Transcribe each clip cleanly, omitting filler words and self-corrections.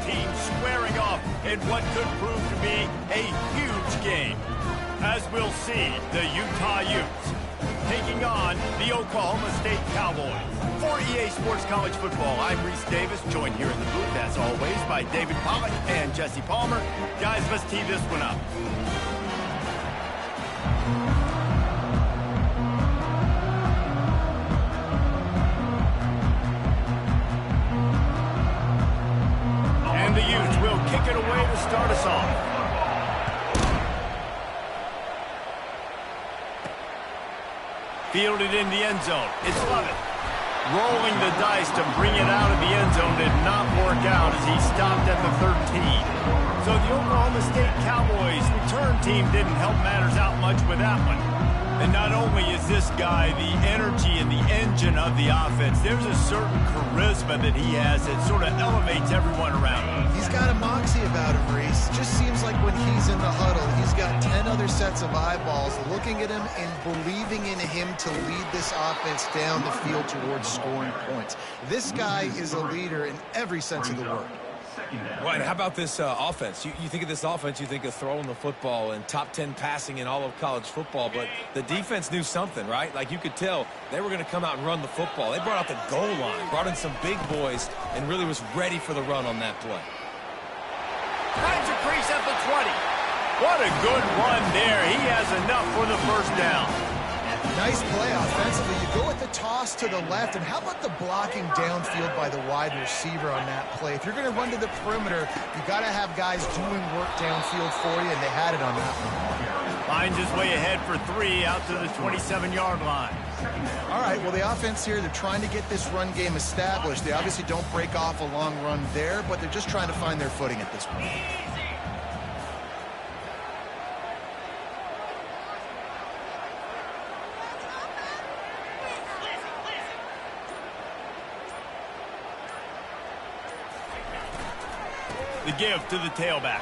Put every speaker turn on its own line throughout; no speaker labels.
teams squaring off in what could prove to be a huge game. As we'll see, the Utah Utes taking on the Oklahoma State Cowboys. For EA Sports College Football, I'm Reese Davis, joined here in the booth, as always, by David Pollock and Jesse Palmer. Guys, let's tee this one up. And the Utes will kick it away to start us off. Fielded in the end zone. It's Lovett. Rolling the dice to bring it out of the end zone did not work out as he stopped at the 13. So the Oklahoma State Cowboys return team didn't help matters out much with that one. And not only is this guy the energy and the engine of the offense, there's a certain charisma that he has that sort of elevates everyone around him.
He's got a moxie about him, Reese. Just seems like when he's in the huddle, he's got 10 other sets of eyeballs looking at him and believing in him to lead this offense down the field towards scoring points. This guy is a leader in every sense of the word.
Right, how about this offense? You think of this offense, you think of throwing the football and top 10 passing in all of college football, but the defense knew something, right? Like you could tell they were going to come out and run the football. They brought out the goal line, brought in some big boys, and really was ready for the run on that play.
Finds a crease at the 20. What a good run there. He has enough for the first down.
Nice play offensively. You go with the toss to the left, and how about the blocking downfield by the wide receiver on that play? If you're going to run to the perimeter, you got to have guys doing work downfield for you, and they had it on that one.
Finds his way ahead for 3 out to the 27-yard line.
All right, well, the offense here, they're trying to get this run game established. They obviously don't break off a long run there, but they're just trying to find their footing at this point.
The give to the tailback.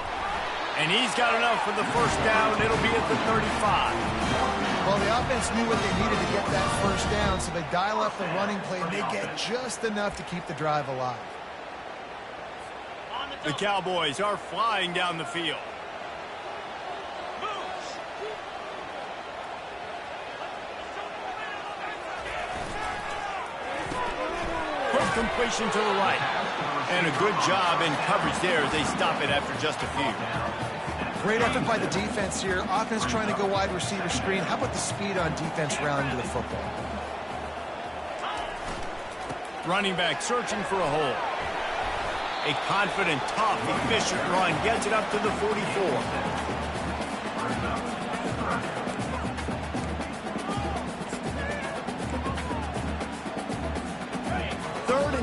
And he's got enough for the first down. It'll be at the 35.
Well, the offense knew what they needed to get that first down, so they dial up the running play, and they get just enough to keep the drive alive.
The Cowboys are flying down the field. Quick completion to the right. And a good job in coverage there as they stop it after just a few.
Great effort by the defense here. Offense trying to go wide receiver screen. How about the speed on defense rounding to the football?
Running back searching for a hole. A confident, tough, efficient run gets it up to the 44.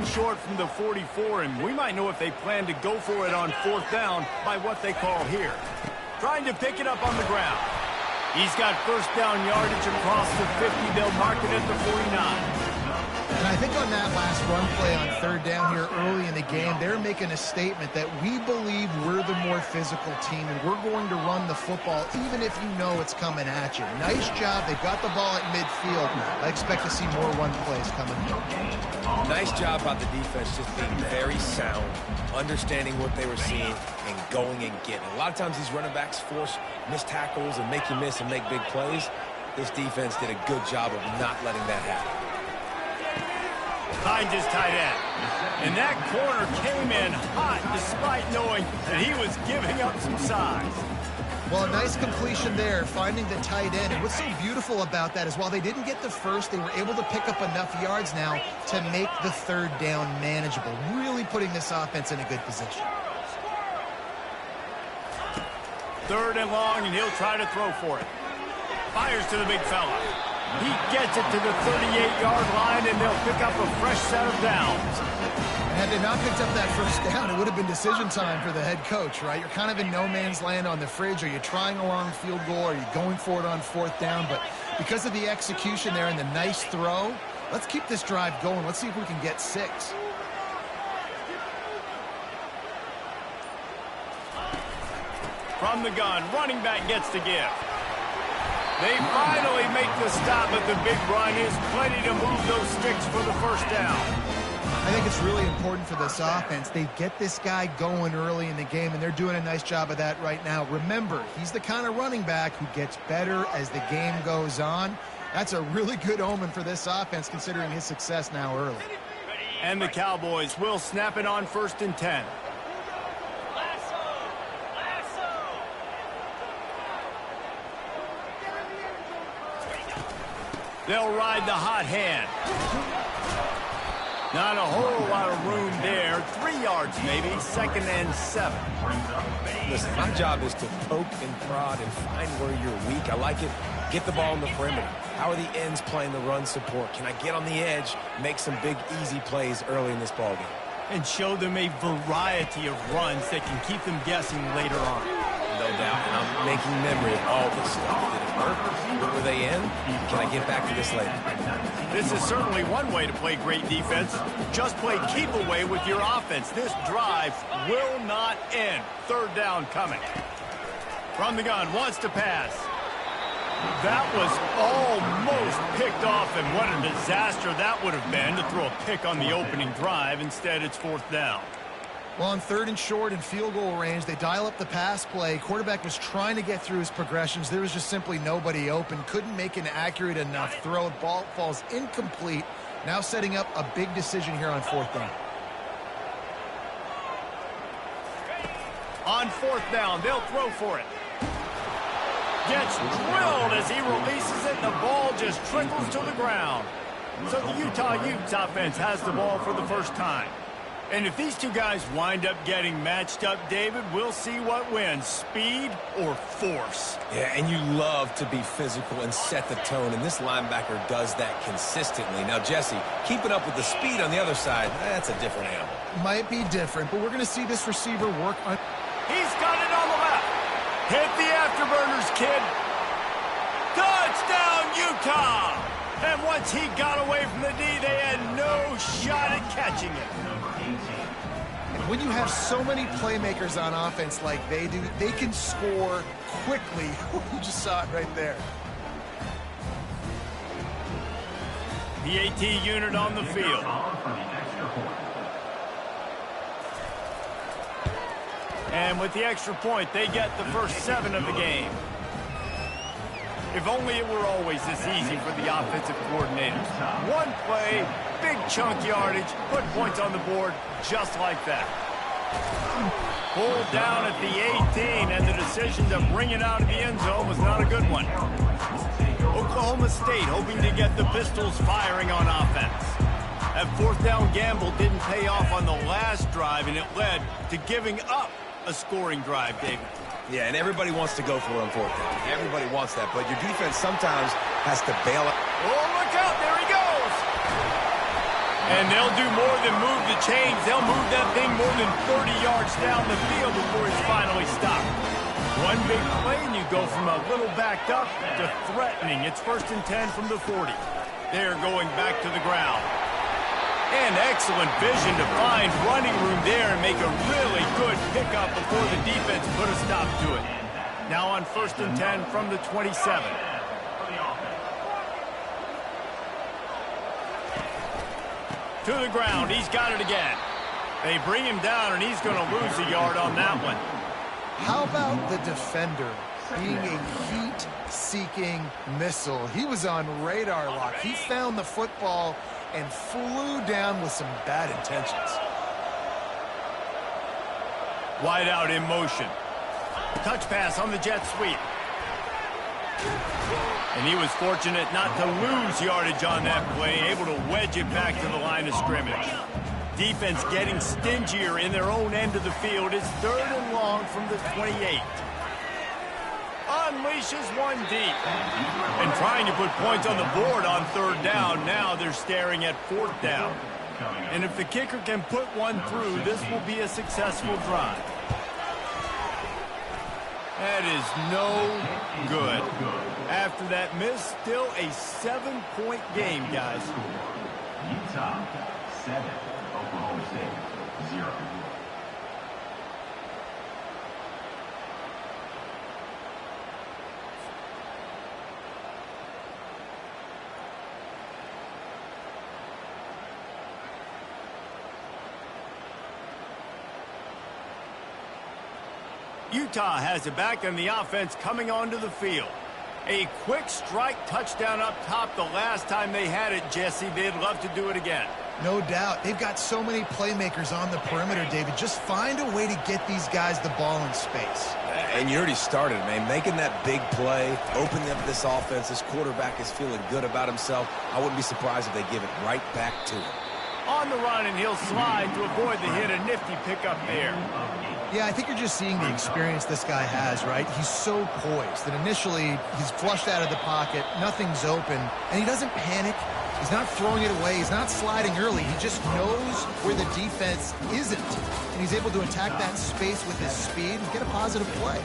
Short from the 44, and we might know if they plan to go for it on 4th down by what they call here. Trying to pick it up on the ground. He's got first down yardage across the 50. They'll mark it at the 49.
And I think on that last run play on 3rd down here early in the game, they're making a statement that we believe we're the more physical team, and we're going to run the football even if you know it's coming at you. Nice job. They've got the ball at midfield. I expect to see more run plays coming.
Nice job by the defense, just being very sound, understanding what they were seeing, and going and getting it. A lot of times these running backs force missed tackles and make you miss and make big plays. This defense did a good job of not letting that happen.
Finds his tight end. And that corner came in hot despite knowing that he was giving up some size.
Well, a nice completion there, finding the tight end. And what's so beautiful about that is while they didn't get the first, they were able to pick up enough yards now to make the 3rd down manageable, really putting this offense in a good position.
3rd and long, and he'll try to throw for it. Fires to the big fella. He gets it to the 38-yard line, and they'll pick up a fresh set of downs.
And had they not picked up that first down, it would have been decision time for the head coach, right? You're kind of in no man's land on the fridge. Are you trying a long field goal? Are you going for it on 4th down? But because of the execution there and the nice throw, let's keep this drive going. Let's see if we can get 6.
From the gun, running back gets the give. They finally make the stop, but the big run is plenty to move those sticks for the first down.
I think it's really important for this offense. They get this guy going early in the game, and they're doing a nice job of that right now. Remember, he's the kind of running back who gets better as the game goes on. That's a really good omen for this offense, considering his success now early.
And the Cowboys will snap it on 1st and 10. They'll ride the hot hand. Not a whole lot of room there. 3 yards maybe. 2nd and 7.
Listen, my job is to poke and prod and find where you're weak. I like it. Get the ball in the perimeter. How are the ends playing the run support? Can I get on the edge, make some big, easy plays early in this ballgame?
And show them a variety of runs that can keep them guessing later on.
No doubt, and I'm making memory of all this stuff. Did it work? Where were they in? Can I get back to this later?
This is certainly one way to play great defense. Just play keep away with your offense. This drive will not end. 3rd down coming. From the gun, wants to pass. That was almost picked off, and what a disaster that would have been to throw a pick on the opening drive. Instead, it's 4th down.
Well, on 3rd and short and field goal range, they dial up the pass play. Quarterback was trying to get through his progressions. There was just simply nobody open. Couldn't make an accurate enough throw. Ball falls incomplete. Now setting up a big decision here on 4th down.
On 4th down, they'll throw for it. Gets drilled as he releases it, and the ball just trickles to the ground. So the Utah Utes offense has the ball for the first time. And if these two guys wind up getting matched up, David, we'll see what wins, speed or force.
Yeah, and you love to be physical and set the tone, and this linebacker does that consistently. Now, Jesse, keeping up with the speed on the other side, that's a different animal.
Might be different, but we're going to see this receiver work on...
He's got it on the left. Hit the afterburners, kid. Touchdown, Utah! And once he got away from the D, they had no shot at catching it.
When you have so many playmakers on offense like they do, they can score quickly. You just saw it right there.
The AT unit on the field. And with the extra point, they get the first 7 of the game. If only it were always this easy for the offensive coordinators. One play, big chunk yardage, put points on the board just like that. Pulled down at the 18, and the decision to bring it out of the end zone was not a good one. Oklahoma State hoping to get the Pistols firing on offense. That 4th down gamble didn't pay off on the last drive, and it led to giving up a scoring drive, David.
Yeah, and everybody wants to go for it on 4th down. Everybody wants that, but your defense sometimes has to bail it.
Oh, look out, there he goes! And they'll do more than move the chains. They'll move that thing more than 30 yards down the field before he's finally stopped. One big play, and you go from a little backed up to threatening. It's 1st and 10 from the 40. They're going back to the ground. And excellent vision to find running room there and make a really good pickup before the defense put a stop to it. Now on 1st and 10 from the 27. To the ground, he's got it again. They bring him down, and he's going to lose a yard on that one.
How about the defender being a heat-seeking missile? He was on radar lock. He found the football and flew down with some bad intentions.
Wide out in motion. Touch pass on the jet sweep. And he was fortunate not to lose yardage on that play, able to wedge it back to the line of scrimmage. Defense getting stingier in their own end of the field. It's 3rd and long from the 28. Unleashes one deep. And trying to put points on the board on 3rd down. Now they're staring at 4th down. And if the kicker can put one through, this will be a successful drive. That is no good. After that miss, still a 7-point game, guys.
Utah 7, Oklahoma State 0.
Utah has it back, and the offense coming onto the field. A quick strike touchdown up top the last time they had it, Jesse. They'd love to do it again.
No doubt. They've got so many playmakers on the perimeter, David. Just find a way to get these guys the ball in space.
And you already started, man. Making that big play, opening up this offense. This quarterback is feeling good about himself. I wouldn't be surprised if they give it right back to him.
On the run, and he'll slide to avoid the hit. A nifty pickup there.
Yeah, I think you're just seeing the experience this guy has, right? He's so poised that initially he's flushed out of the pocket, nothing's open, and he doesn't panic. He's not throwing it away. He's not sliding early. He just knows where the defense isn't, and he's able to attack that space with his speed and get a positive play.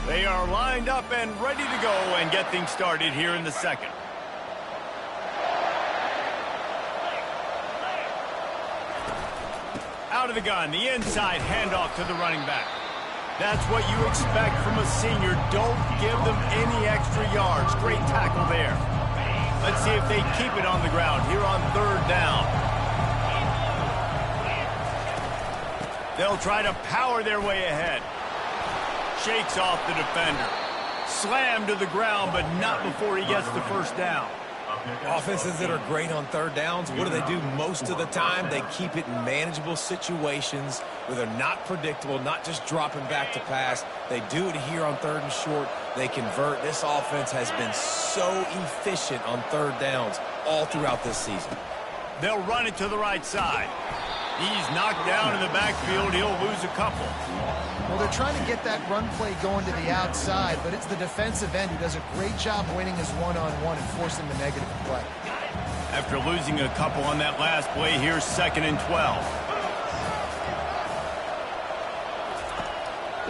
They are lined up and ready to go and get things started here in the second. Out of the gun, the inside handoff to the running back. That's what you expect from a senior. Don't give them any extra yards. Great tackle there. Let's see if they keep it on the ground here on third down. They'll try to power their way ahead. Shakes off the defender. Slammed to the ground, but not before he gets the first down.
Offenses that are great on third downs, what do? Most of the time? They keep it in manageable situations where they're not predictable, not just dropping back to pass. They do it here on third and short. They convert. This offense has been so efficient on third downs all throughout this season.
They'll run it to the right side. He's knocked down in the backfield. He'll lose a couple.
Well, they're trying to get that run play going to the outside, but it's the defensive end who does a great job winning his one-on-one and forcing the negative play.
After losing a couple on that last play, here's 2nd and 12.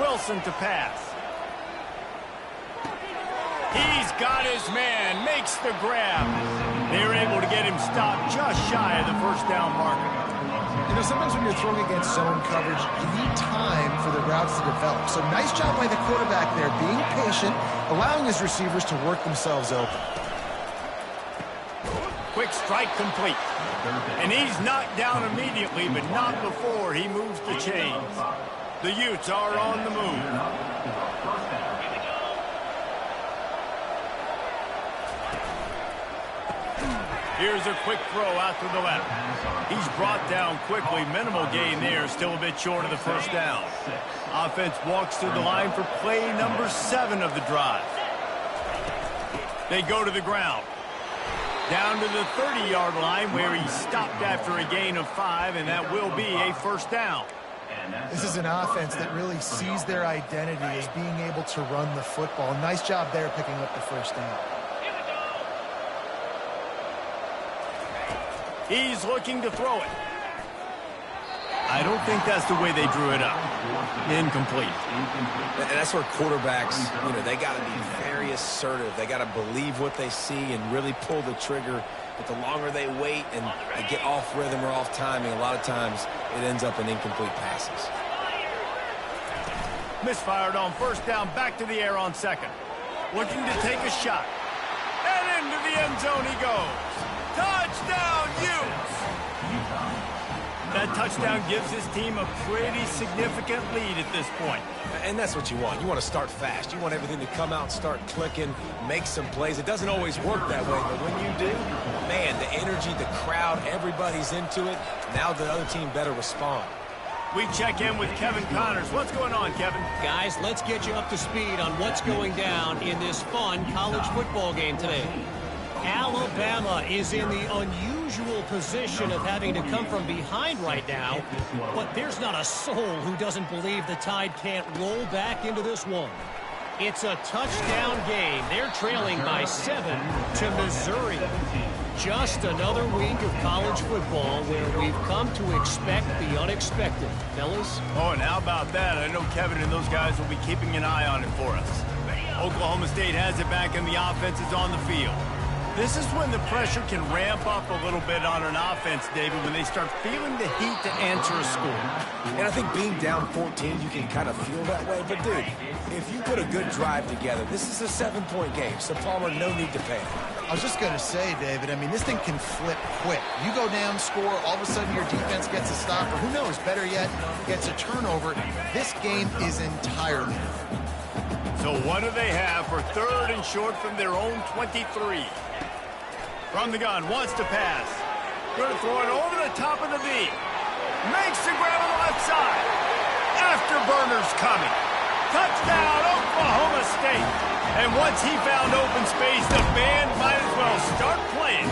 Wilson to pass. He's got his man, makes the grab. They're able to get him stopped just shy of the first down marker.
You know, sometimes when you're throwing against zone coverage, you need time for the routes to develop. So nice job by the quarterback there, being patient, allowing his receivers to work themselves open.
Quick strike complete. And he's knocked down immediately, but not before he moves the chains. The Utes are on the move. Here's a quick throw out to the left. He's brought down quickly. Minimal gain there. Still a bit short of the first down. Offense walks to the line for play number 7 of the drive. They go to the ground. Down to the 30-yard line where he stopped after a gain of 5, and that will be a first down.
This is an offense that really sees their identity as being able to run the football. Nice job there picking up the first down.
He's looking to throw it. I don't think that's the way they drew it up. Incomplete.
And that's where quarterbacks, they got to be very assertive. They got to believe what they see and really pull the trigger. But the longer they wait and they get off rhythm or off timing, a lot of times it ends up in incomplete passes.
Misfired on first down, back to the air on second. Looking to take a shot. And into the end zone he goes. Touchdown, Utes! That touchdown gives his team a pretty significant lead at this point.
And that's what you want. You want to start fast. You want everything to come out and start clicking, make some plays. It doesn't always work that way, but when you do, man, the energy, the crowd, everybody's into it. Now the other team better respond.
We check in with Kevin Connors. What's going on, Kevin?
Guys, let's get you up to speed on what's going down in this fun college football game today. Alabama is in the unusual position of having to come from behind right now, but there's not a soul who doesn't believe the Tide can't roll back into this one. It's a touchdown game. They're trailing by 7 to Missouri. Just another week of college football where we've come to expect the unexpected. Fellas?
Oh, and how about that? I know Kevin and those guys will be keeping an eye on it for us. Oklahoma State has it back and the offense is on the field. This is when the pressure can ramp up a little bit on an offense, David, when they start feeling the heat to answer a score.
And I think being down 14, you can kind of feel that way. But, dude, if you put a good drive together, this is a 7-point game, so Palmer, no need to panic.
I was just going to say, David, I mean, this thing can flip quick. You go down, score, all of a sudden your defense gets a stop, or who knows, better yet, gets a turnover. This game is entirely different.
So what do they have for 3rd and short from their own 23? From the gun, wants to pass. Going to throw it over the top of the V. Makes the grab on the left side. Afterburner's coming. Touchdown, Oklahoma State. And once he found open space, the band might as well start playing.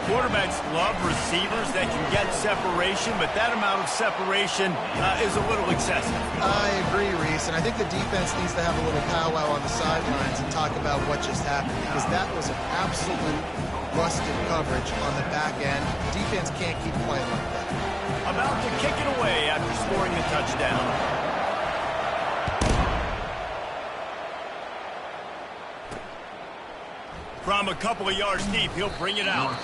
Quarterbacks love receivers that can get separation, but that amount of separation is a little excessive.
I agree, Reese, and I think the defense needs to have a little powwow on the sidelines and talk about what just happened, because that was an absolute busted coverage on the back end. Defense can't keep playing like that.
About to kick it away after scoring the touchdown. From a couple of yards deep, he'll bring it out.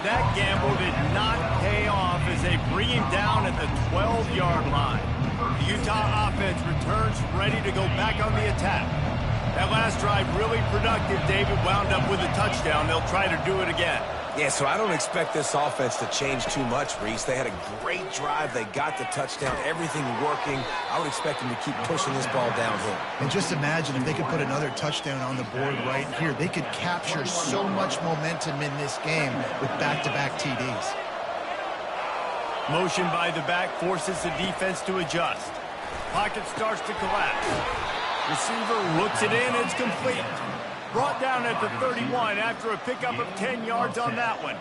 That gamble did not pay off as they bring him down at the 12-yard line. The Utah offense returns ready to go back on the attack. That last drive really productive. David wound up with a touchdown. They'll try to do it again.
Yeah, so I don't expect this offense to change too much, Reese. They had a great drive. They got the touchdown, everything working. I would expect them to keep pushing this ball downhill.
And just imagine if they could put another touchdown on the board right here. They could capture so much momentum in this game with back-to-back TDs.
Motion by the back forces the defense to adjust. Pocket starts to collapse. Receiver looks it in. It's complete. Brought down at the 31 after a pickup of 10 yards on that one.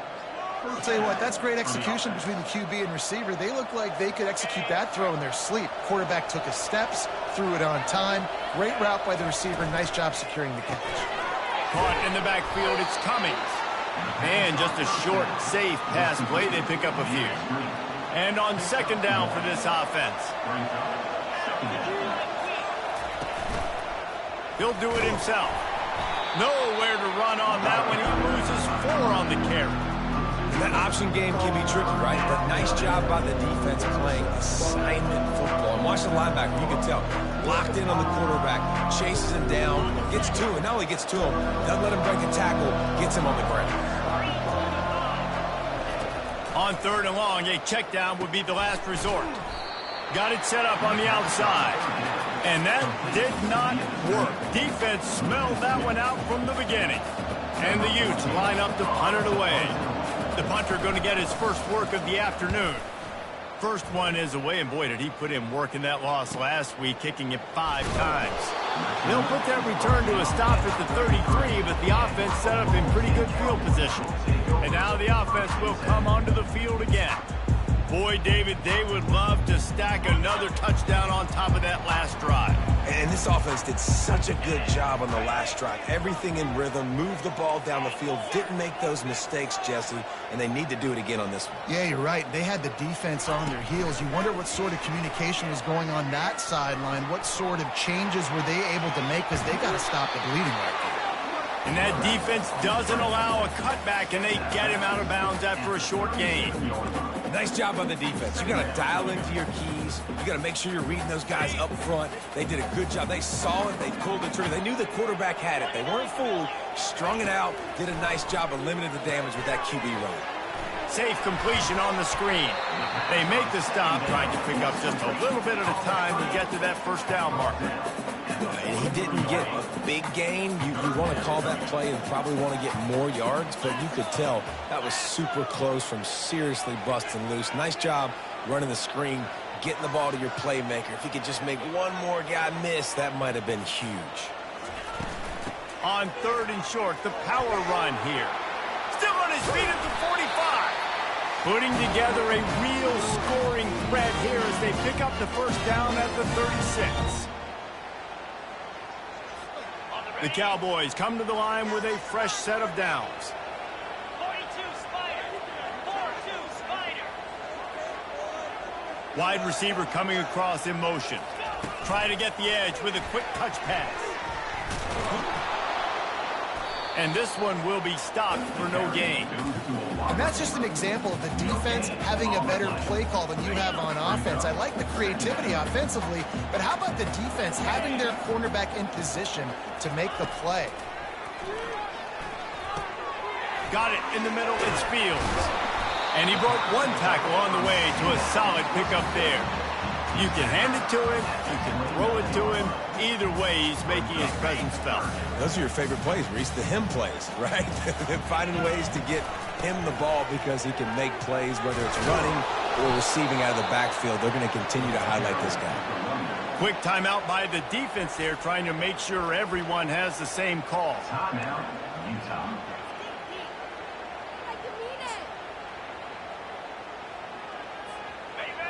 I'll tell you what, that's great execution between the QB and receiver. They look like they could execute that throw in their sleep. Quarterback took his steps, threw it on time. Great route by the receiver. Nice job securing the catch.
Caught in the backfield, it's Cummings. And just a short, safe pass play. They pick up a few. And on 2nd down for this offense. He'll do it himself. Nowhere to run on that one. He loses 4 on the carry.
That option game can be tricky, right? But nice job by the defense playing assignment football. And watch the linebacker. You can tell. Locked in on the quarterback. Chases him down. Gets to him. Not only gets to him, doesn't let him break a tackle. Gets him on the ground.
On 3rd and long, a check down would be the last resort. Got it set up on the outside. And that did not work. Defense smelled that one out from the beginning. And the Utes line up to punt it away. The punter going to get his first work of the afternoon. First one is away, and boy, did he put in work in that loss last week, kicking it 5 times. They'll put that return to a stop at the 33, but the offense set up in pretty good field position. And now the offense will come onto the field again. Boy, David, they would love to stack another touchdown on top of that last drive.
And this offense did such a good job on the last drive. Everything in rhythm, moved the ball down the field, didn't make those mistakes, Jesse, and they need to do it again on this one.
Yeah, you're right. They had the defense on their heels. You wonder what sort of communication was going on that sideline. What sort of changes were they able to make, because they got to stop the bleeding right now.
And that defense doesn't allow a cutback, and they get him out of bounds after a short gain.
Nice job by the defense. You got to dial into your keys. You got to make sure you're reading those guys up front. They did a good job. They saw it. They pulled the trigger. They knew the quarterback had it. They weren't fooled. Strung it out. Did a nice job of limiting the damage with that QB run.
Safe completion on the screen. They make the stop, trying to pick up just a little bit at a time to get to that first down marker.
And he didn't get a big gain. You want to call that play and probably want to get more yards, but you could tell that was super close from seriously busting loose. Nice job running the screen, getting the ball to your playmaker. If he could just make one more guy miss, that might have been huge.
On 3rd and short, the power run here. Still on his feet at the 45. Putting together a real scoring threat here as they pick up the first down at the 36. The Cowboys come to the line with a fresh set of downs.
42 Spider. 4-2 Spider.
Wide receiver coming across in motion. Try to get the edge with a quick touch pass. And this one will be stopped for no gain.
And that's just an example of the defense having a better play call than you have on offense. I like the creativity offensively, but how about the defense having their cornerback in position to make the play?
got it in the middle. It's Fields. And he broke one tackle on the way to a solid pickup there. You can hand it to him. You can throw it to him. Either way, he's making his presence felt.
Those are your favorite plays, Reese, the him plays, right? Finding ways to get him the ball because he can make plays, whether it's running or receiving out of the backfield. They're going to continue to highlight this guy.
Quick timeout by the defense there, trying to make sure everyone has the same call.
Timeout, Utah.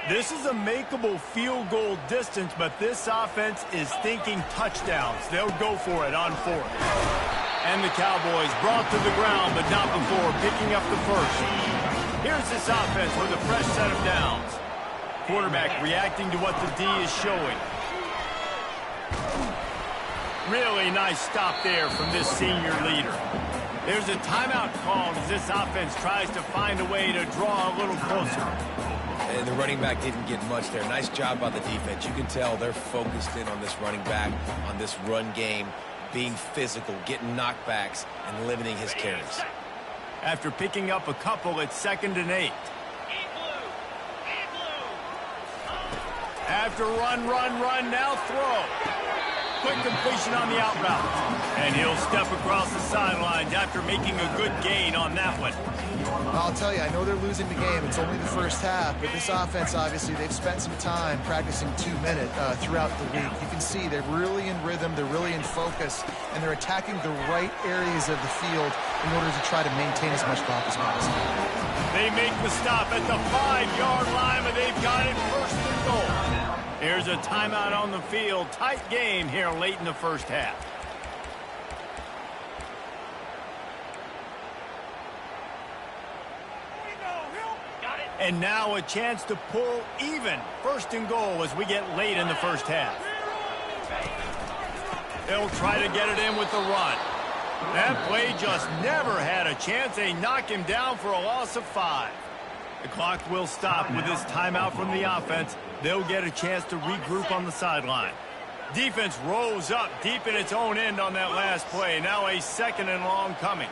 This is a makeable field goal distance, but this offense is thinking touchdowns. They'll go for it on fourth. And the Cowboys brought to the ground, but not before picking up the first. Here's this offense with a fresh set of downs. Quarterback reacting to what the D is showing. Really nice stop there from this senior leader. There's a timeout called as this offense tries to find a way to draw a little closer.
And the running back didn't get much there. Nice job by the defense. You can tell they're focused in on this running back, on this run game, being physical, getting knockbacks, and limiting his carries.
After picking up a couple, it's 2nd and 8. After run, now throw. Quick completion on the out route. And he'll step across the sidelines after making a good gain on that one.
I'll tell you, I know they're losing the game. It's only the first half, but this offense, obviously, they've spent some time practicing 2 minutes throughout the week. You can see they're really in rhythm, they're really in focus, and they're attacking the right areas of the field in order to try to maintain as much clock as possible.
They make the stop at the 5-yard line, but they've got it 1st and goal. Here's a timeout on the field. Tight game here late in the first half. And now a chance to pull even. 1st and goal as we get late in the first half. They'll try to get it in with the run. That play just never had a chance. They knock him down for a loss of 5. The clock will stop with this timeout from the offense. They'll get a chance to regroup on the sideline. Defense rose up deep in its own end on that last play. Now a 2nd and long coming.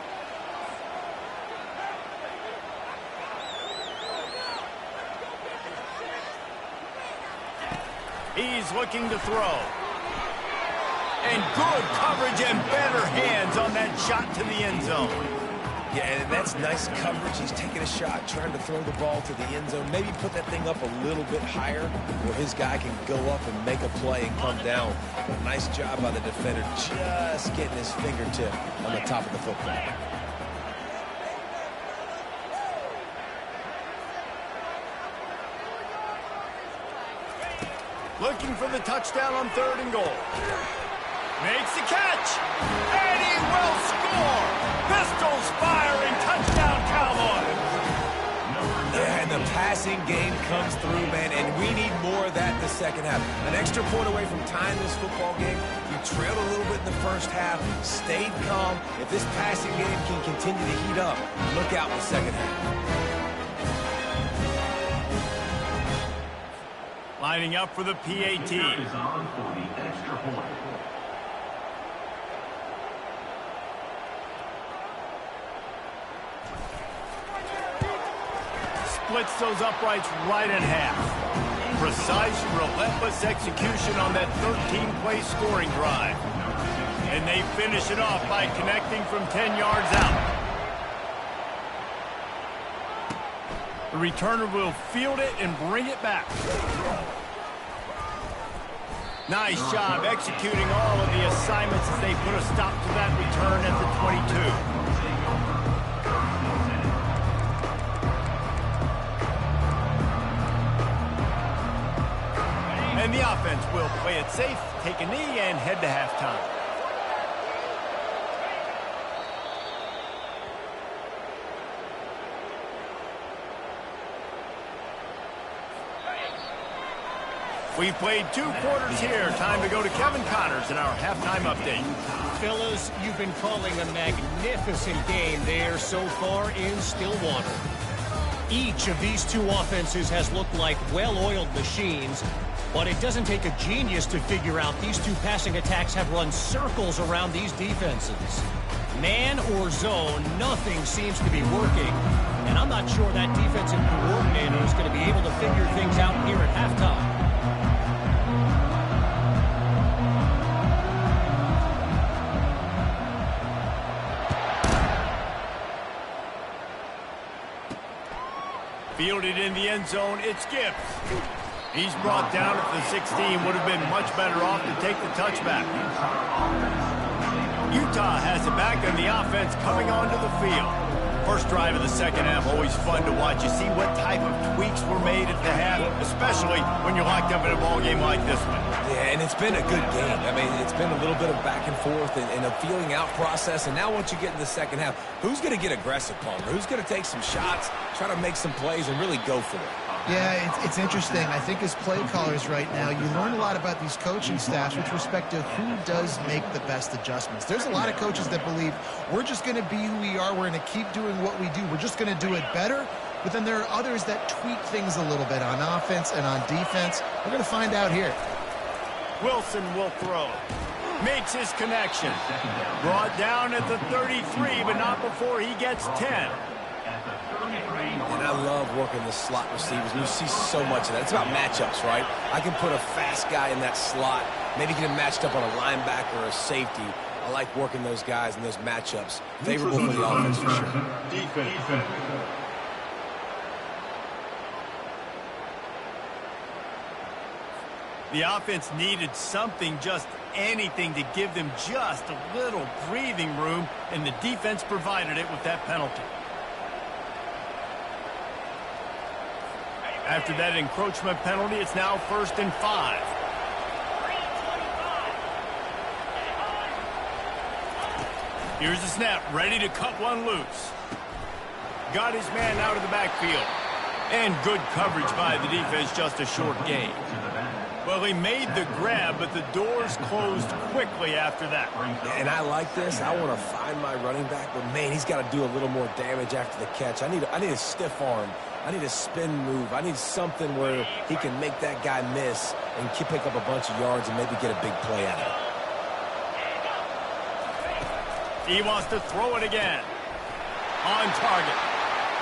He's looking to throw. And good coverage and better hands on that shot to the end zone.
Yeah, and that's nice coverage. He's taking a shot, trying to throw the ball to the end zone. Maybe put that thing up a little bit higher where his guy can go up and make a play and come down. But nice job by the defender just getting his fingertip on the top of the football.
Looking for the touchdown on 3rd and goal. Makes the catch. And he will score. Pistols firing. Touchdown, Cowboys.
Yeah, and the passing game comes through, man, and we need more of that in the second half. An extra point away from tying this football game. You trailed a little bit in the first half, stayed calm. If this passing game can continue to heat up, look out in the second half.
Lining up for the PAT.
Is on for the extra point.
Splits those uprights right in half. Precise, relentless execution on that 13-play scoring drive. And they finish it off by connecting from 10 yards out. The returner will field it and bring it back. Nice job executing all of the assignments as they put a stop to that return at the 22. And the offense will play it safe, take a knee, and head to halftime. We've played 2 quarters here. Time to go to Kevin Connors in our halftime update.
Fellas, you've been calling a magnificent game there so far in Stillwater. Each of these 2 offenses has looked like well-oiled machines, but it doesn't take a genius to figure out these 2 passing attacks have run circles around these defenses. Man or zone, nothing seems to be working. And I'm not sure that defensive coordinator is going to be able to figure things out here at halftime.
Fielded in the end zone, it's Gibbs. He's brought down at the 16, would have been much better off to take the touchback. Utah has it back on the offense coming onto the field. First drive of the second half, always fun to watch. You see what type of tweaks were made at the half, especially when you're locked up in a ball game like this one.
Yeah, and it's been a good game. I mean, it's been a little bit of back and forth and a feeling out process. And now once you get in the second half, who's going to get aggressive, Palmer? Who's going to take some shots, try to make some plays, and really go for it?
Yeah, it's interesting. I think as play callers right now, you learn a lot about these coaching staffs with respect to who does make the best adjustments. There's a lot of coaches that believe we're just going to be who we are. We're going to keep doing what we do. We're just going to do it better. But then there are others that tweak things a little bit on offense and on defense. We're going to find out here.
Wilson will throw. Makes his connection. Brought down at the 33, but not before he gets 10.
And I love working the slot receivers. You see so much of that. It's about matchups, right? I can put a fast guy in that slot, maybe get him matched up on a linebacker or a safety. I like working those guys in those matchups. Favorable for the offense for sure.
Defense.
The offense needed something, just anything, to give them just a little breathing room, and the defense provided it with that penalty. After that encroachment penalty, it's now 1st and 5. Here's the snap, ready to cut one loose. Got his man out of the backfield. And good coverage by the defense, just a short gain. Well, he made the grab, but the doors closed quickly after that.
And I like this. I want to find my running back, but, man, he's got to do a little more damage after the catch. I need a stiff arm. I need a spin move. I need something where he can make that guy miss and pick up a bunch of yards and maybe get a big play out of it.
He wants to throw it again. On target.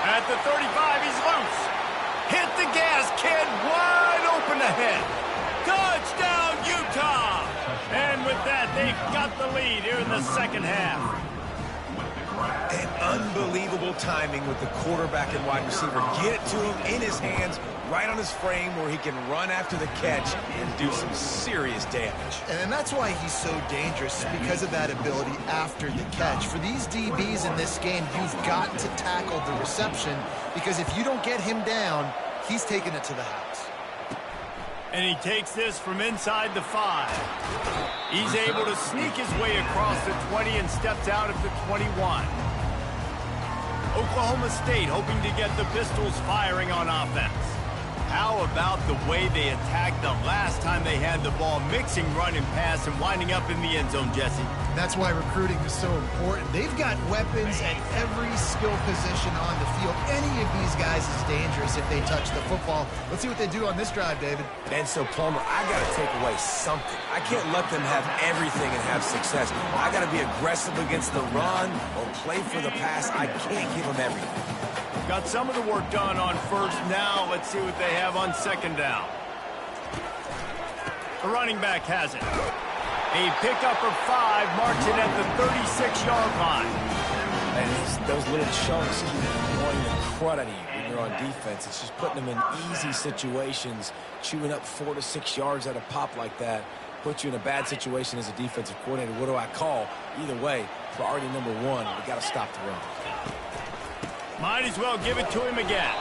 At the 35, he's loose. Hit the gas, kid. Wide open ahead. Touchdown, Utah! And with that, they've got the lead here in the second half.
And unbelievable timing with the quarterback and wide receiver. Get it to him in his hands, right on his frame where he can run after the catch and do some serious damage.
And that's why he's so dangerous, because of that ability after the catch. For these DBs in this game, you've got to tackle the reception, because if you don't get him down, he's taking it to the house.
And he takes this from inside the 5. He's able to sneak his way across the 20 and steps out at the 21. Oklahoma State hoping to get the Pistols firing on offense. How about the way they attacked the last time they had the ball, mixing run and pass and winding up in the end zone, Jesse?
That's why recruiting is so important. They've got weapons at every skill position on the field. Any of these guys is dangerous if they touch the football. Let's see what they do on this drive, David.
And so, Palmer, I got to take away something. I can't let them have everything and have success. I got to be aggressive against the run or play for the pass. I can't give them everything.
Got some of the work done on first. Now let's see what they have on second down. The running back has it. A pickup of 5 marks it at the 36-yard line.
And those little chunks keep wanting the crud out of you when you're on defense. It's just putting them in easy situations, chewing up 4 to 6 yards at a pop like that. Puts you in a bad situation as a defensive coordinator. What do I call? Either way, priority number 1, we got to stop the run.
Might as well give it to him again.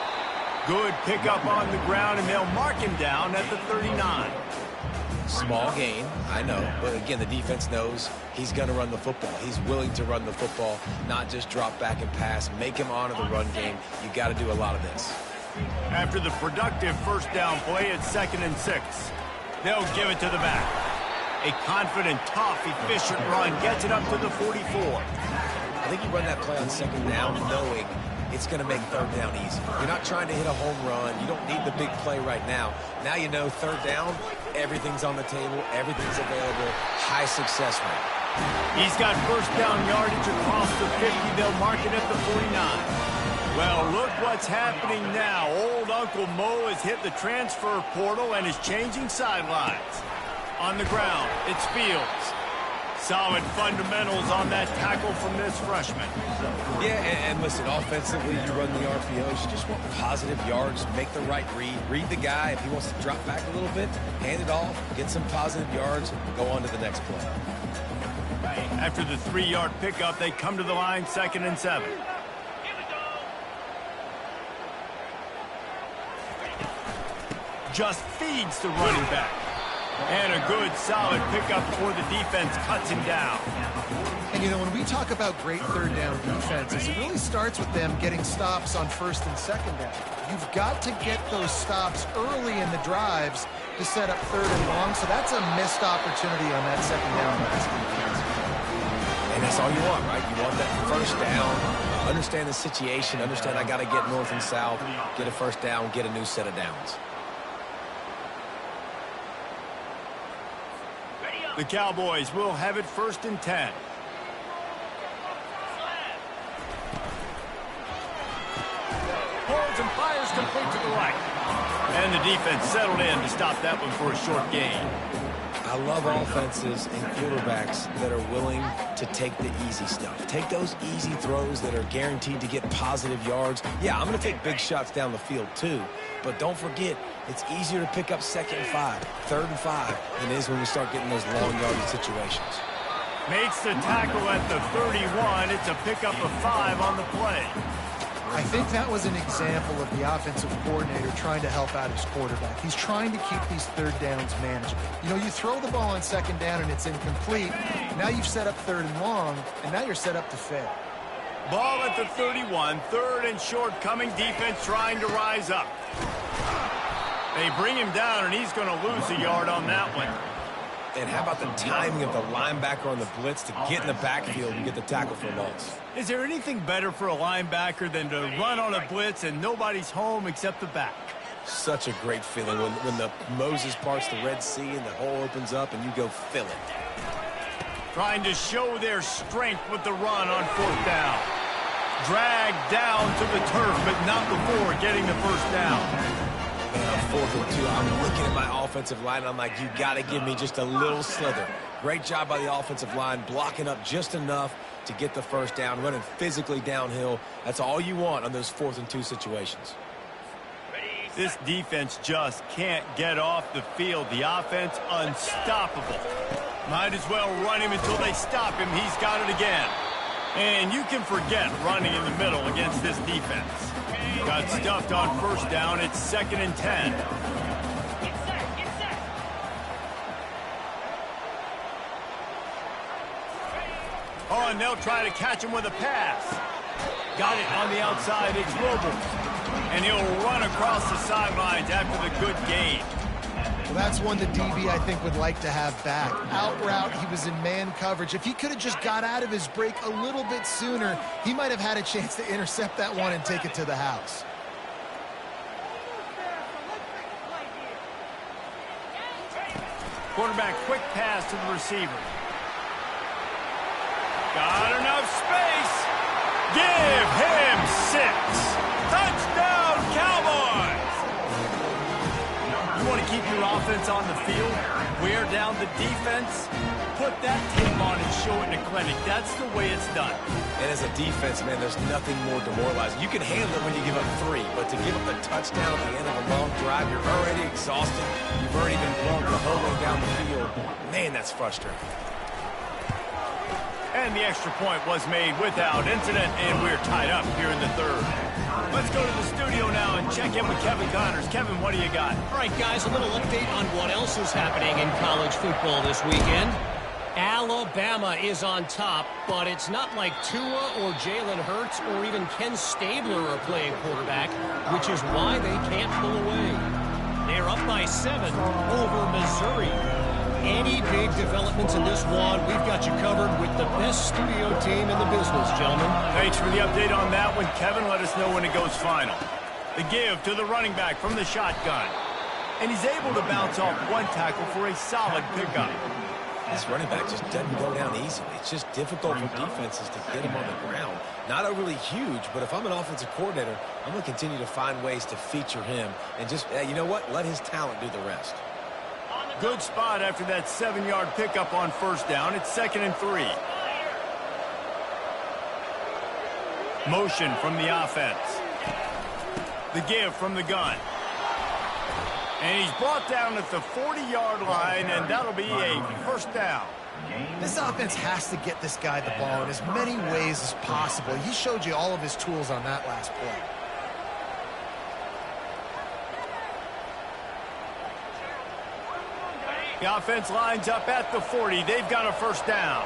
Good pickup on the ground, and they'll mark him down at the 39.
Small gain, I know, but again, the defense knows he's going to run the football. He's willing to run the football, not just drop back and pass, make him honor the run game. You got to do a lot of this.
After the productive first down play at 2nd and 6, they'll give it to the back. A confident, tough, efficient run gets it up to the 44.
I think you run that play on second down knowing it's going to make third down easy. You're not trying to hit a home run. You don't need the big play right now. Now you know third down, everything's on the table, everything's available, high success rate.
He's got first down yardage across the 50. They'll mark it at the 49. Well, look what's happening now. Old Uncle Mo has hit the transfer portal and is changing sidelines. On the ground, it's Fields. Solid fundamentals on that tackle from this freshman.
Yeah, and listen, offensively, you run the RPOs. You just want positive yards, make the right read. Read the guy. If he wants to drop back a little bit, hand it off, get some positive yards, go on to the next play.
After the 3-yard pickup, they come to the line, 2nd and 7. Just feeds the running back. And a good, solid pickup before the defense cuts him down.
And, you know, when we talk about great third down defenses, it really starts with them getting stops on 1st and 2nd down. You've got to get those stops early in the drives to set up 3rd and long, so that's a missed opportunity on that 2nd down by this defense.
And that's all you want, right? You want that first down, understand the situation, understand I got to get north and south, get a first down, get a new set of downs.
The Cowboys will have it 1st and 10. Holds and fires complete to the right. And the defense settled in to stop that one for a short gain.
I love offenses and quarterbacks that are willing to take the easy stuff. Take those easy throws that are guaranteed to get positive yards. Yeah, I'm going to take big shots down the field too. But don't forget, it's easier to pick up 2nd and 5, 3rd and 5 than it is when we start getting those long yardage situations.
Makes the tackle at the 31. It's a pickup of 5 on the play.
I think that was an example of the offensive coordinator trying to help out his quarterback. He's trying to keep these 3rd downs manageable. You know, you throw the ball on 2nd down and it's incomplete. Now you've set up 3rd and long, and now you're set up to fail.
Ball at the 31, 3rd and short, coming defense trying to rise up. They bring him down, and he's going to lose a yard on that one.
And how about the timing of the linebacker on the blitz to get in the backfield and get the tackle for a loss?
Is there anything better for a linebacker than to run on a blitz and nobody's home except the back?
Such a great feeling when the Moses parts the Red Sea and the hole opens up and you go fill it.
Trying to show their strength with the run on 4th down. Dragged down to the turf, but not before getting the first down.
Man, on 4th and 2, I'm looking at my offensive line, and I'm like, you got to give me just a little slither. Great job by the offensive line, blocking up just enough to get the first down, running physically downhill. That's all you want on those 4th and 2 situations.
This defense just can't get off the field. The offense unstoppable. Might as well run him until they stop him. He's got it again. And you can forget running in the middle against this defense. Got stuffed on 1st down. It's 2nd and 10. Oh, and they'll try to catch him with a pass. Got it on the outside. It's Robles. And he'll run across the sidelines after the good gain.
Well, that's one the DB, I think, would like to have back. Out route, he was in man coverage. If he could have just got out of his break a little bit sooner, he might have had a chance to intercept that one and take it to the house.
Quarterback quick pass to the receiver. Got enough space. Give him 6. Touchdown, Cowboys! You want to keep your offense on the field? Wear down the defense? Put that tape on and show it in the clinic. That's the way it's done.
And as a defense, man, there's nothing more demoralizing. You can handle it when you give up 3, but to give up a touchdown at the end of a long drive, you're already exhausted. You've already been blown the whole way down the field. Man, that's frustrating.
And the extra point was made without incident, and we're tied up here in the 3rd. Let's go to the studio now and check in with Kevin Connors. Kevin, what do you got?
All right, guys, a little update on what else is happening in college football this weekend. Alabama is on top, but it's not like Tua or Jalen Hurts or even Ken Stabler are playing quarterback, which is why they can't pull away. They're up by 7 over Missouri. Any big developments in this one, we've got you covered with the best studio team in the business, gentlemen.
Thanks for the update on that one, Kevin. Let us know when it goes final. The give to the running back from the shotgun. And he's able to bounce off one tackle for a solid pickup.
This running back just doesn't go down easily. It's just difficult for defenses to get him on the ground. Not overly huge, but if I'm an offensive coordinator, I'm going to continue to find ways to feature him and just, you know what, let his talent do the rest.
Good spot after that 7-yard pickup on first down. It's 2nd and 3. Motion from the offense. The give from the gun. And he's brought down at the 40-yard line, and that'll be a first down.
This offense has to get this guy the ball in as many ways as possible. He showed you all of his tools on that last play.
The offense lines up at the 40. They've got a first down.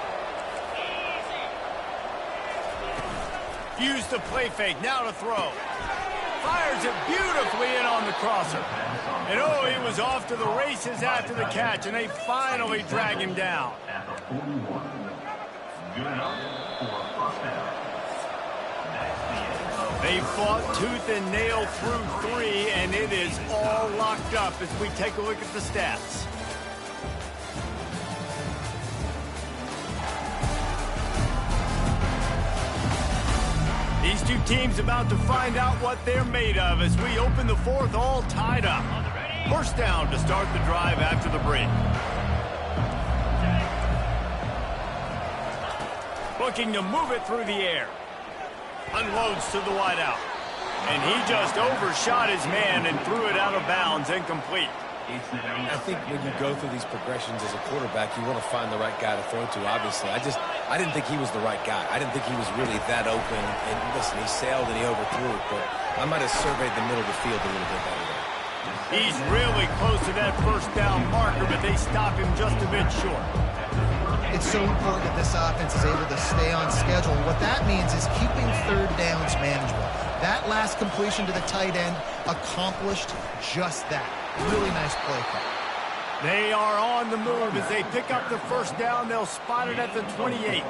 Use the play fake. Now to throw. Fires it beautifully in on the crosser. And oh, he was off to the races after the catch, and they finally drag him down.
At the 41. Good enough for a first down.
They fought tooth and nail through 3, and it is all locked up as we take a look at the stats. These two teams about to find out what they're made of as we open the 4th all tied up. First down to start the drive after the break. Looking to move it through the air. Unloads to the wideout. And he just overshot his man and threw it out of bounds, incomplete.
I think when you go through these progressions as a quarterback, you want to find the right guy to throw to, obviously. I didn't think he was the right guy. I didn't think he was really that open. And listen, he sailed and he overthrew it, but I might have surveyed the middle of the field a little bit better there.
He's really close to that first down marker, but they stop him just a bit short.
It's so important that this offense is able to stay on schedule. What that means is keeping third downs manageable. That last completion to the tight end accomplished just that. Really nice play call.
They are on the move as they pick up the first down. They'll spot it at the 28.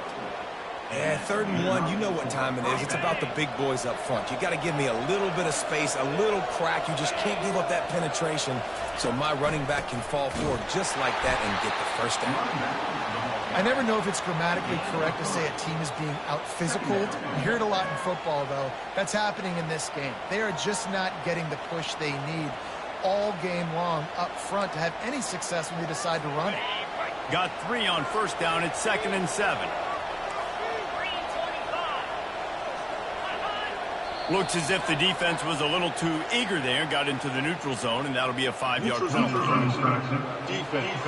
Yeah, 3rd and 1, you know what time it is. It's about the big boys up front. You got to give me a little bit of space, a little crack. You just can't give up that penetration so my running back can fall forward just like that and get the first down.
I never know if it's grammatically correct to say a team is being out-physicaled. You hear it a lot in football, though. That's happening in this game. They are just not getting the push they need all game long up front to have any success when they decide to run it.
Got 3 on first down. It's 2nd and 7. Looks as if the defense was a little too eager there. Got into the neutral zone, and that'll be a 5-yard penalty.
Defense.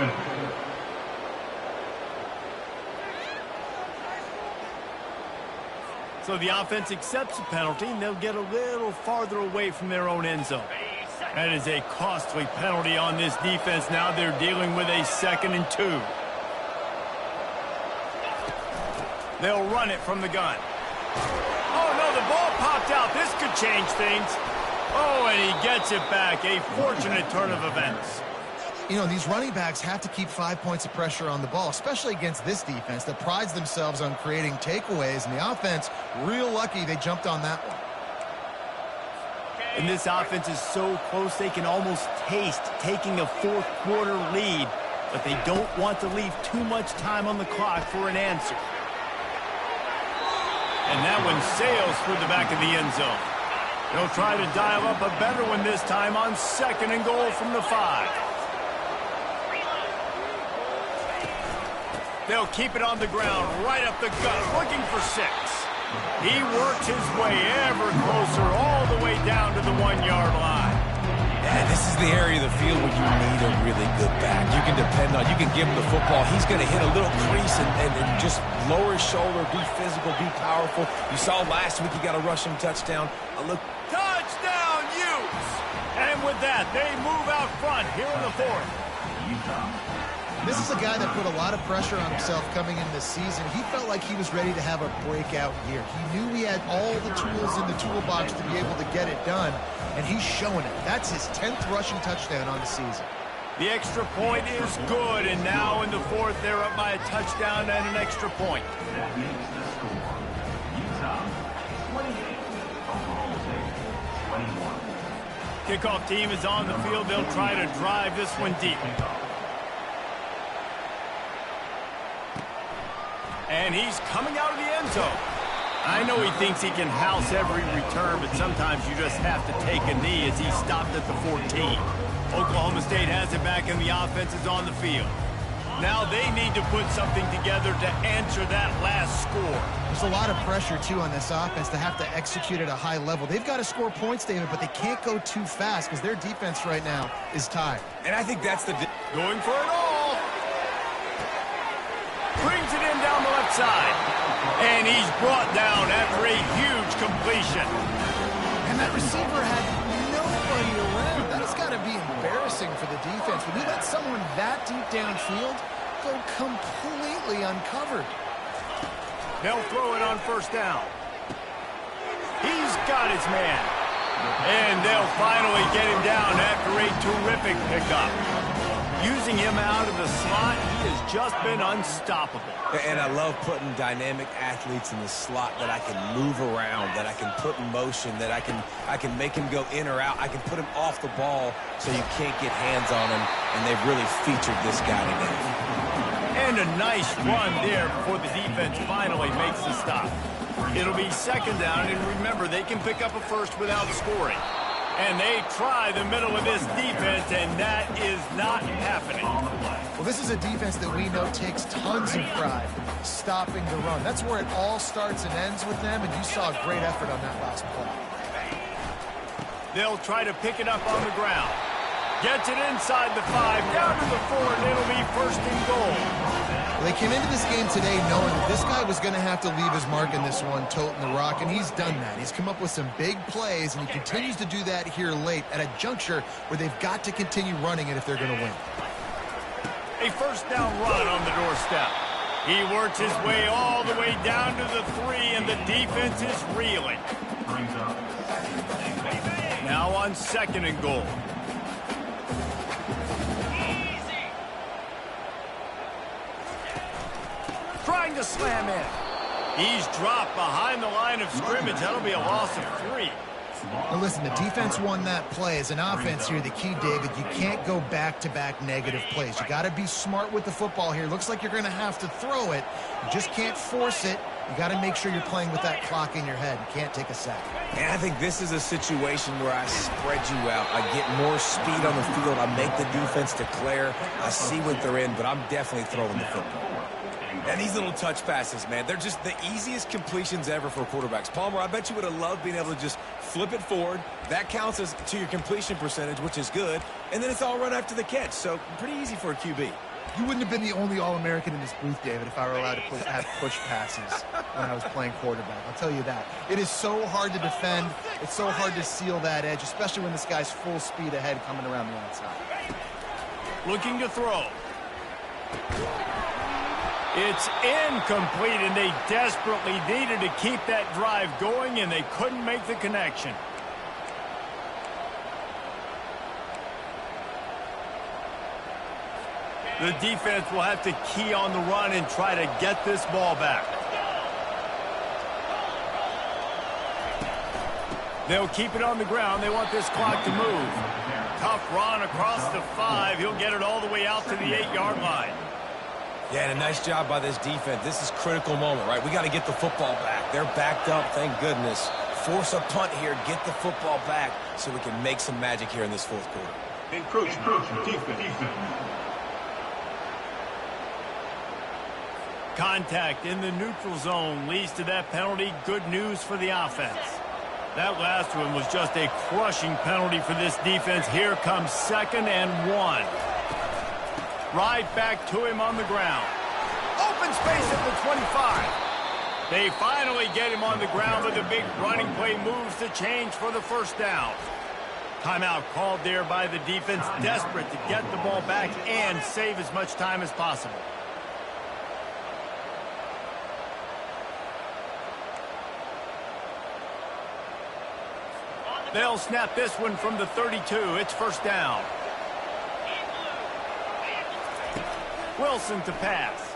So the offense accepts the penalty, and they'll get a little farther away from their own end zone. That is a costly penalty on this defense. Now they're dealing with a 2nd and 2. They'll run it from the gun. Oh, no, the ball popped out. This could change things. Oh, and he gets it back. A fortunate turn of events.
You know, these running backs have to keep 5 points of pressure on the ball, especially against this defense that prides themselves on creating takeaways. And the offense, real lucky they jumped on that one.
And this offense is so close they can almost taste taking a 4th quarter lead, but they don't want to leave too much time on the clock for an answer. And that one sails through the back of the end zone. They'll try to dial up a better one this time on 2nd and goal from the 5. They'll keep it on the ground, right up the gut, looking for 6. He works his way ever closer, all the way down to the 1-yard line.
And this is the area of the field where you need a really good back. You can depend on, you can give him the football. He's going to hit a little crease and just lower his shoulder, be physical, be powerful. You saw last week he got a rushing touchdown.
Touchdown, Utes! And with that, they move out front here in the 4th.
This is a guy that put a lot of pressure on himself coming into this season. He felt like he was ready to have a breakout year. He knew he had all the tools in the toolbox to be able to get it done, and he's showing it. That's his 10th rushing touchdown on the season.
The extra point is good, and now in the 4th, they're up by a touchdown and an extra point.
That makes the score. Utah 28, Oklahoma State 21.
Kickoff team is on the field. They'll try to drive this one deep. And he's coming out of the end zone. I know he thinks he can house every return, but sometimes you just have to take a knee as he stopped at the 14. Oklahoma State has it back and the offense is on the field. Now they need to put something together to answer that last score.
There's a lot of pressure, too, on this offense to have to execute at a high level. They've got to score points, David, but they can't go too fast because their defense right now is tired.
And I think that's the...
Going for it all. Brings it in down the left side. And he's brought down after a huge completion.
And that receiver had nobody around. That has got to be embarrassing for the defense. When you let someone that deep downfield go completely uncovered.
They'll throw it on first down. He's got his man. And they'll finally get him down after a terrific pickup. Using him out of the slot, he has just been unstoppable.
And I love putting dynamic athletes in the slot that I can move around, that I can put in motion, that I can make him go in or out. I can put him off the ball so you can't get hands on him, and they've really featured this guy today.
And a nice run there before the defense finally makes the stop. It'll be second down, and remember, they can pick up a first without scoring. And they try the middle of this defense, and that is not happening.
Well, this is a defense that we know takes tons of pride stopping the run. That's where it all starts and ends with them, and you saw a great effort on that last play.
They'll try to pick it up on the ground. Gets it inside the 5, down to the 4, and it'll be first and goal.
Well, they came into this game today knowing that this guy was going to have to leave his mark in this one, toting the rock, and he's done that. He's come up with some big plays, and he continues to do that here late at a juncture where they've got to continue running it if they're going to win.
A first down run on the doorstep. He works his way all the way down to the 3, and the defense is reeling. Now on second and goal. Trying to slam in. He's dropped behind the line of scrimmage. That'll be a loss of 3.
Now listen, the defense won that play. As an offense here, the key, David, you can't go back-to-back negative plays. You got to be smart with the football here. Looks like you're going to have to throw it. You just can't force it. You got to make sure you're playing with that clock in your head. You can't take a sack.
And I think this is a situation where I spread you out. I get more speed on the field. I make the defense declare. I see what they're in, but I'm definitely throwing the football. And these little touch passes, man, they're just the easiest completions ever for quarterbacks. Palmer, I bet you would have loved being able to just flip it forward. That counts as to your completion percentage, which is good. And then it's all run after the catch. So pretty easy for a QB.
You wouldn't have been the only All-American in this booth, David, if I were allowed to have push passes when I was playing quarterback. I'll tell you that. It is so hard to defend. It's so hard to seal that edge, especially when this guy's full speed ahead coming around the outside.
Looking to throw. It's incomplete, and they desperately needed to keep that drive going, and they couldn't make the connection. The defense will have to key on the run and try to get this ball back. They'll keep it on the ground. They want this clock to move. Tough run across the 5. He'll get it all the way out to the 8-yard line.
Yeah, and a nice job by this defense. This is a critical moment, right? We got to get the football back. They're backed up, thank goodness. Force a punt here, get the football back so we can make some magic here in this fourth quarter.
Encroachment, defense.
Contact in the neutral zone leads to that penalty. Good news for the offense. That last one was just a crushing penalty for this defense. Here comes 2nd and 1. Right back to him on the ground. Open space at the 25. They finally get him on the ground, but the big running play moves the change for the first down. Timeout called there by the defense, desperate to get the ball back and save as much time as possible. They'll snap this one from the 32. It's first down. Wilson to pass.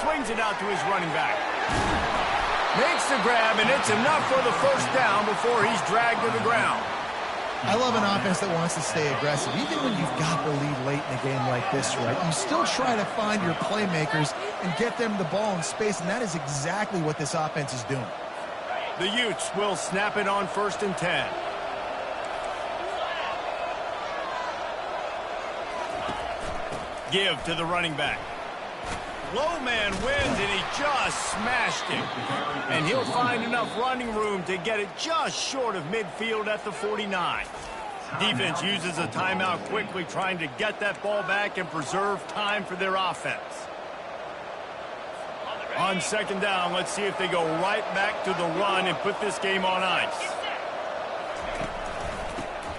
Swings it out to his running back. Makes the grab, and it's enough for the first down before he's dragged to the ground.
I love an offense that wants to stay aggressive. Even when you've got the lead late in a game like this, right, you still try to find your playmakers and get them the ball in space, and that is exactly what this offense is doing.
The Utes will snap it on 1st and 10. Give to the running back. Low man wins, and he just smashed him. And he'll find enough running room to get it just short of midfield at the 49. Defense uses a timeout quickly, trying to get that ball back and preserve time for their offense. On 2nd down, let's see if they go right back to the run and put this game on ice.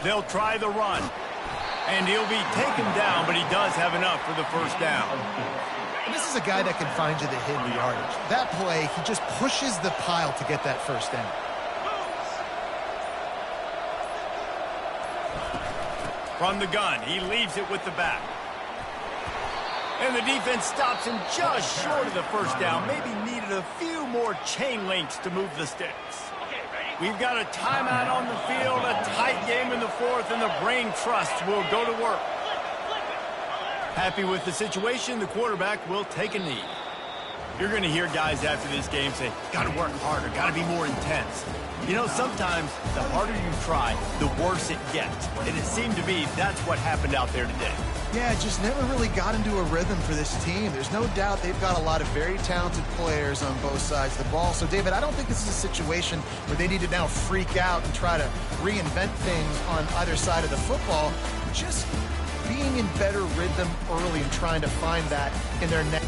They'll try the run. And he'll be taken down, but he does have enough for the 1st down.
And this is a guy that can find you the hidden yardage. That play, he just pushes the pile to get that 1st down.
From the gun, he leaves it with the back. And the defense stops him just short of the 1st down. Maybe needed a few more chain links to move the sticks. We've got a timeout on the field, a tight game in the 4th, and the Brain Trust will go to work. Happy with the situation, the quarterback will take a knee. You're going to hear guys after this game say, got to work harder, got to be more intense. You know, sometimes the harder you try, the worse it gets. And it seemed to be that's what happened out there today.
Yeah, just never really got into a rhythm for this team. There's no doubt they've got a lot of very talented players on both sides of the ball. So, David, I don't think this is a situation where they need to now freak out and try to reinvent things on either side of the football. Just being in better rhythm early and trying to find that in their next